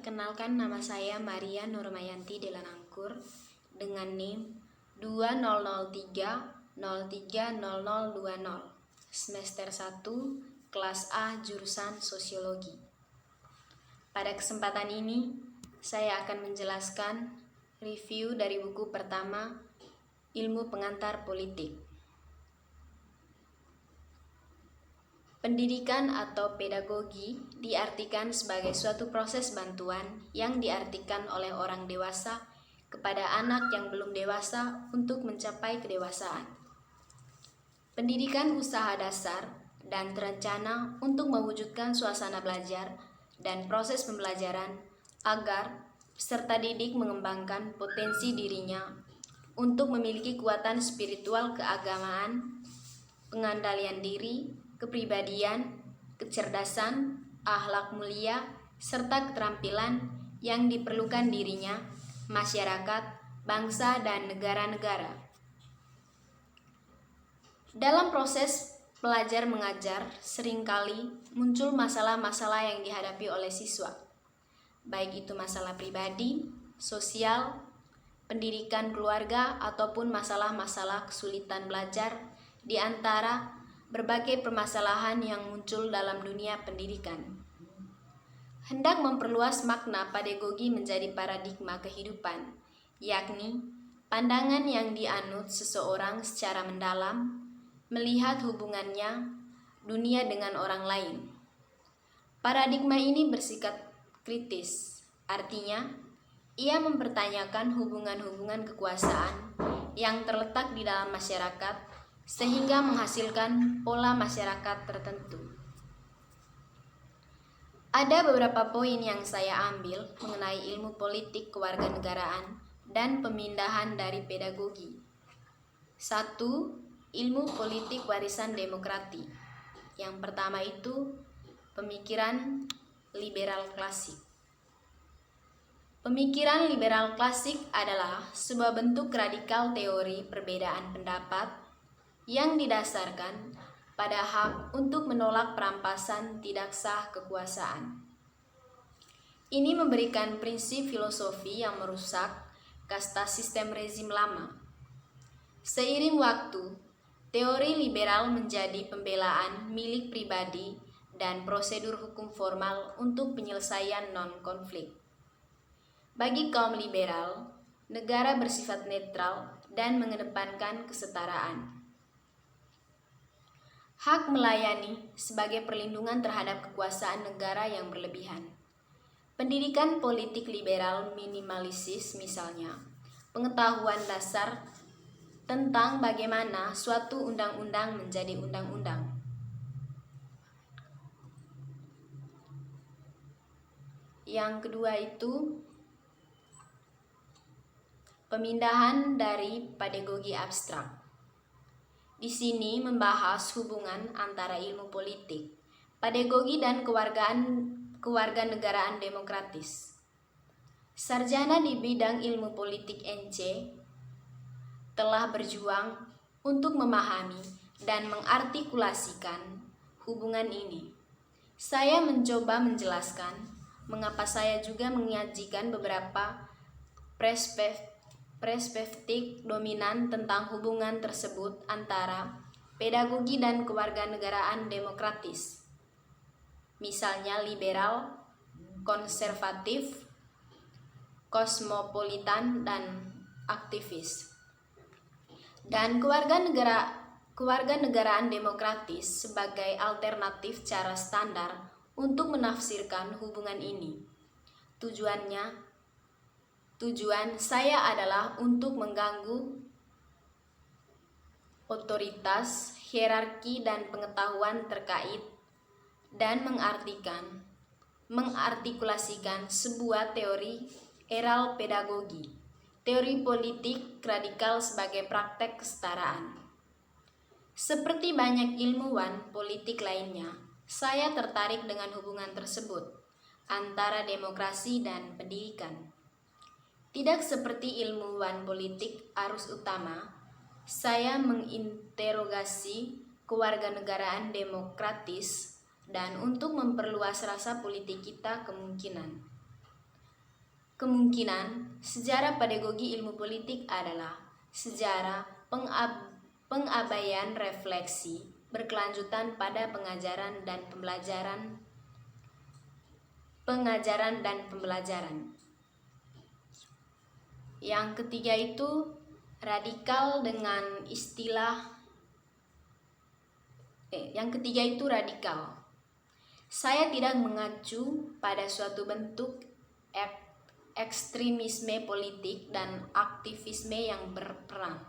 Perkenalkan, nama saya Maria Nurmayanti Delanangkur dengan NIM 2003030020, semester 1, kelas A, jurusan Sosiologi. Pada kesempatan ini, saya akan menjelaskan review dari buku pertama, Ilmu Pengantar Politik. Pendidikan atau pedagogi diartikan sebagai suatu proses bantuan yang diartikan oleh orang dewasa kepada anak yang belum dewasa untuk mencapai kedewasaan. Pendidikan usaha dasar dan terencana untuk mewujudkan suasana belajar dan proses pembelajaran agar peserta didik mengembangkan potensi dirinya untuk memiliki kekuatan spiritual keagamaan, pengendalian diri, kepribadian, kecerdasan, akhlak mulia, serta keterampilan yang diperlukan dirinya, masyarakat, bangsa, dan negara-negara. Dalam proses belajar mengajar, seringkali muncul masalah-masalah yang dihadapi oleh siswa, baik itu masalah pribadi, sosial, pendidikan keluarga, ataupun masalah-masalah kesulitan belajar di antara berbagai permasalahan yang muncul dalam dunia pendidikan. Hendak memperluas makna pedagogi menjadi paradigma kehidupan, yakni pandangan yang dianut seseorang secara mendalam, melihat hubungannya dunia dengan orang lain. Paradigma ini bersikap kritis, artinya ia mempertanyakan hubungan-hubungan kekuasaan yang terletak di dalam masyarakat sehingga menghasilkan pola masyarakat tertentu. Ada beberapa poin yang saya ambil mengenai ilmu politik kewarganegaraan dan pemindahan dari pedagogi. 1. Ilmu politik warisan demokrati. Yang pertama itu pemikiran liberal klasik. Pemikiran liberal klasik adalah sebuah bentuk radikal teori perbedaan pendapat yang didasarkan pada hak untuk menolak perampasan tidak sah kekuasaan. Ini memberikan prinsip filosofi yang merusak kasta sistem rezim lama. Seiring waktu, teori liberal menjadi pembelaan milik pribadi dan prosedur hukum formal untuk penyelesaian non-konflik. Bagi kaum liberal, negara bersifat netral dan mengedepankan kesetaraan. Hak melayani sebagai perlindungan terhadap kekuasaan negara yang berlebihan. Pendidikan politik liberal minimalistis misalnya, pengetahuan dasar tentang bagaimana suatu undang-undang menjadi undang-undang. Yang kedua itu pemindahan dari pedagogi abstrak. Di sini membahas hubungan antara ilmu politik, pedagogi, dan kewarganegaraan demokratis. Sarjana di bidang ilmu politik NC telah berjuang untuk memahami dan mengartikulasikan hubungan ini. Saya mencoba menjelaskan mengapa saya juga menyajikan beberapa perspektif dominan tentang hubungan tersebut antara pedagogi dan kewarganegaraan demokratis. Misalnya liberal, konservatif, kosmopolitan, dan aktivis. Dan kewarganegaraan demokratis sebagai alternatif cara standar untuk menafsirkan hubungan ini. Tujuan saya adalah untuk mengganggu otoritas, hierarki, dan pengetahuan terkait dan mengartikulasikan sebuah teori eral pedagogi, teori politik radikal sebagai praktek kesetaraan. Seperti banyak ilmuwan politik lainnya, saya tertarik dengan hubungan tersebut antara demokrasi dan pendidikan. Tidak seperti ilmuwan politik arus utama, saya menginterogasi kewarganegaraan demokratis dan untuk memperluas rasa politik kita kemungkinan kemungkinan sejarah pedagogi ilmu politik adalah sejarah pengabaian refleksi berkelanjutan pada pengajaran dan pembelajaran. Yang ketiga itu radikal. Saya tidak mengacu pada suatu bentuk ekstremisme politik dan aktivisme yang berperang.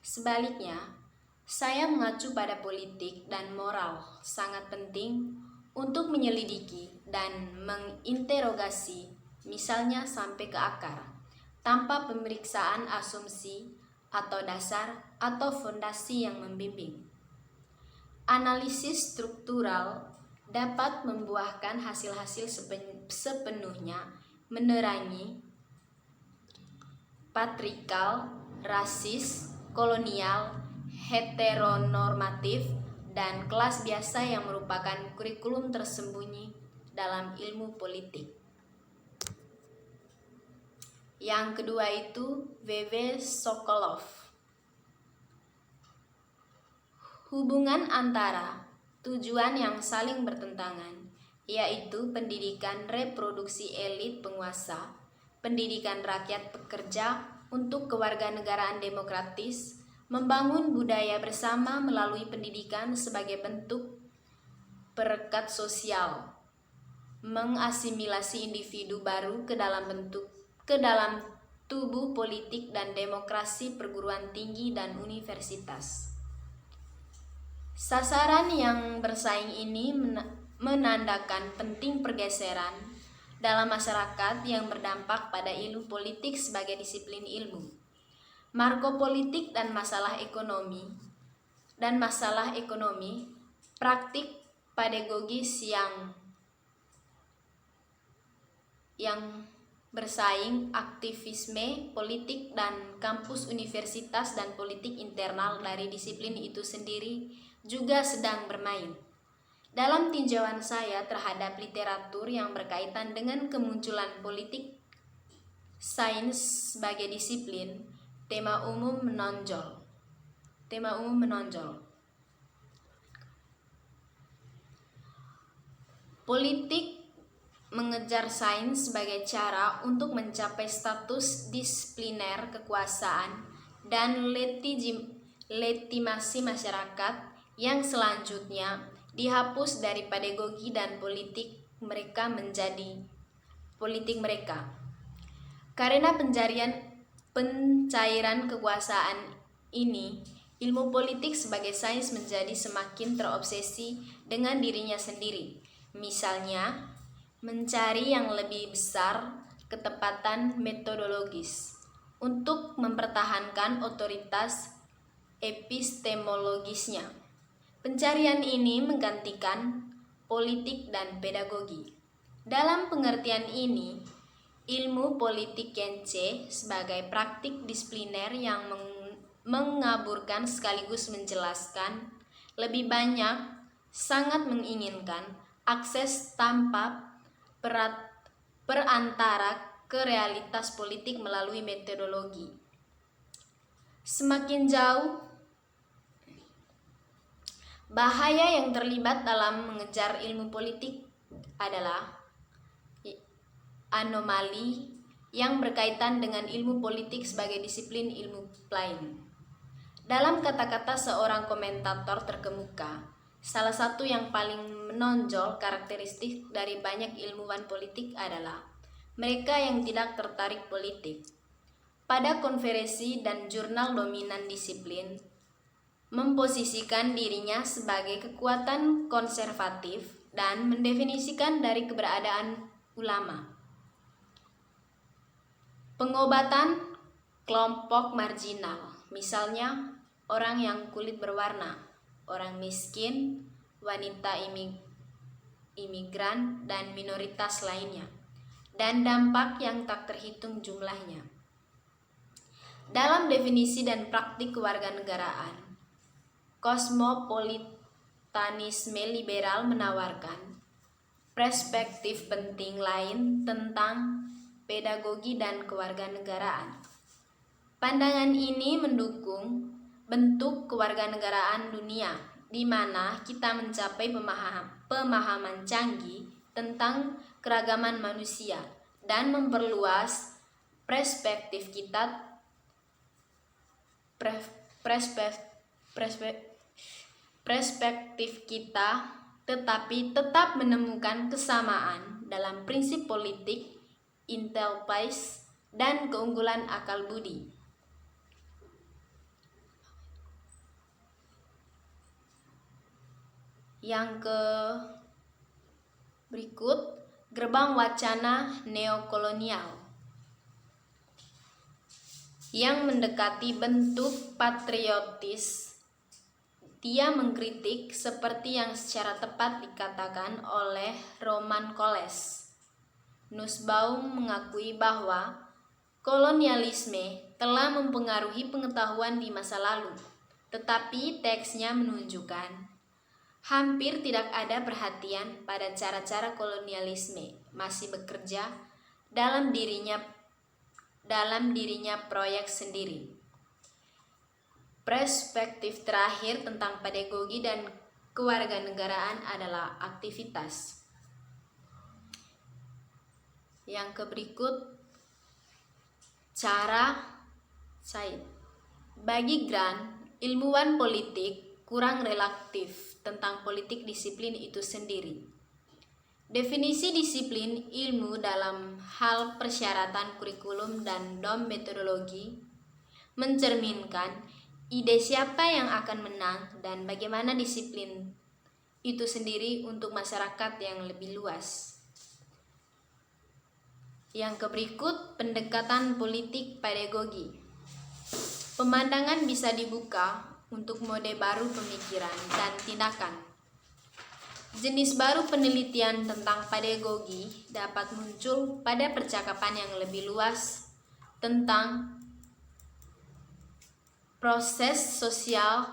Sebaliknya, saya mengacu pada politik dan moral sangat penting untuk menyelidiki dan menginterogasi, misalnya sampai ke akar, tanpa pemeriksaan asumsi atau dasar atau fondasi yang membimbing. Analisis struktural dapat membuahkan hasil-hasil sepenuhnya menerangi patriarkal, rasis, kolonial, heteronormatif, dan kelas biasa yang merupakan kurikulum tersembunyi dalam ilmu politik. Yang kedua itu W.W. Sokolov. Hubungan antara tujuan yang saling bertentangan, yaitu pendidikan reproduksi elit penguasa, pendidikan rakyat pekerja untuk kewarganegaraan demokratis, membangun budaya bersama melalui pendidikan sebagai bentuk perekat sosial, mengasimilasi individu baru ke dalam tubuh politik dan demokrasi perguruan tinggi dan universitas. Sasaran yang bersaing ini menandakan penting pergeseran dalam masyarakat yang berdampak pada ilmu politik sebagai disiplin ilmu. Markopolitik dan masalah ekonomi, praktik pedagogis yang bersaing, aktivisme politik dan kampus universitas dan politik internal dari disiplin itu sendiri juga sedang bermain. Dalam tinjauan saya terhadap literatur yang berkaitan dengan kemunculan politik sains sebagai disiplin, tema umum menonjol. Politik mengejar sains sebagai cara untuk mencapai status disipliner kekuasaan dan legitimasi masyarakat yang selanjutnya dihapus dari pedagogi dan politik mereka menjadi politik mereka. Karena pencairan kekuasaan ini, ilmu politik sebagai sains menjadi semakin terobsesi dengan dirinya sendiri. Misalnya, mencari yang lebih besar ketepatan metodologis untuk mempertahankan otoritas epistemologisnya. Pencarian ini menggantikan politik dan pedagogi. Dalam pengertian ini, ilmu politik Kence sebagai praktik disipliner yang mengaburkan sekaligus menjelaskan lebih banyak sangat menginginkan akses tanpa perantara ke realitas politik melalui metodologi. Semakin jauh, bahaya yang terlibat dalam mengejar ilmu politik adalah anomali yang berkaitan dengan ilmu politik sebagai disiplin ilmu lain. Dalam kata-kata seorang komentator terkemuka, salah satu yang paling menonjol karakteristik dari banyak ilmuwan politik adalah mereka yang tidak tertarik politik. Pada konferensi dan jurnal dominan disiplin, memposisikan dirinya sebagai kekuatan konservatif dan mendefinisikan dari keberadaan ulama. Pengobatan kelompok marginal, misalnya orang yang kulit berwarna, orang miskin, wanita imigran, dan minoritas lainnya, dan dampak yang tak terhitung jumlahnya. Dalam definisi dan praktik kewarganegaraan, kosmopolitanisme liberal menawarkan perspektif penting lain tentang pedagogi dan kewarganegaraan. Pandangan ini mendukung bentuk kewarganegaraan dunia, di mana kita mencapai pemahaman canggih tentang keragaman manusia dan memperluas perspektif kita tetapi tetap menemukan kesamaan dalam prinsip politik, intelpais, dan keunggulan akal budi. Yang berikut, gerbang wacana neokolonial yang mendekati bentuk patriotis. Dia mengkritik seperti yang secara tepat dikatakan oleh Roman Coles. Nussbaum mengakui bahwa kolonialisme telah mempengaruhi pengetahuan di masa lalu, tetapi teksnya menunjukkan hampir tidak ada perhatian pada cara-cara kolonialisme masih bekerja dalam dirinya proyek sendiri. Perspektif terakhir tentang pedagogi dan kewarganegaraan adalah aktivitas. Yang berikut, cara Said. Bagi Grant, ilmuwan politik kurang relaktif tentang politik disiplin itu sendiri. Definisi disiplin ilmu dalam hal persyaratan kurikulum dan norm metodologi mencerminkan ide siapa yang akan menang dan bagaimana disiplin itu sendiri untuk masyarakat yang lebih luas. Yang berikut, pendekatan politik pedagogi. Pemandangan bisa dibuka untuk mode baru pemikiran dan tindakan. Jenis baru penelitian tentang pedagogi dapat muncul pada percakapan yang lebih luas tentang proses sosial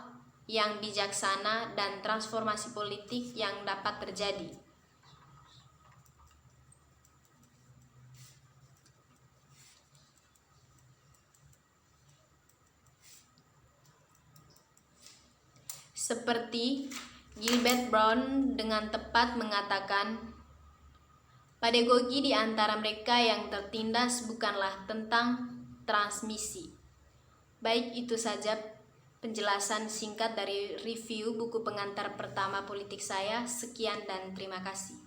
yang bijaksana dan transformasi politik yang dapat terjadi. Seperti Gilbert Brown dengan tepat mengatakan, pedagogi di antara mereka yang tertindas bukanlah tentang transmisi. Baik, itu saja penjelasan singkat dari review buku pengantar pertama politik saya. Sekian dan terima kasih.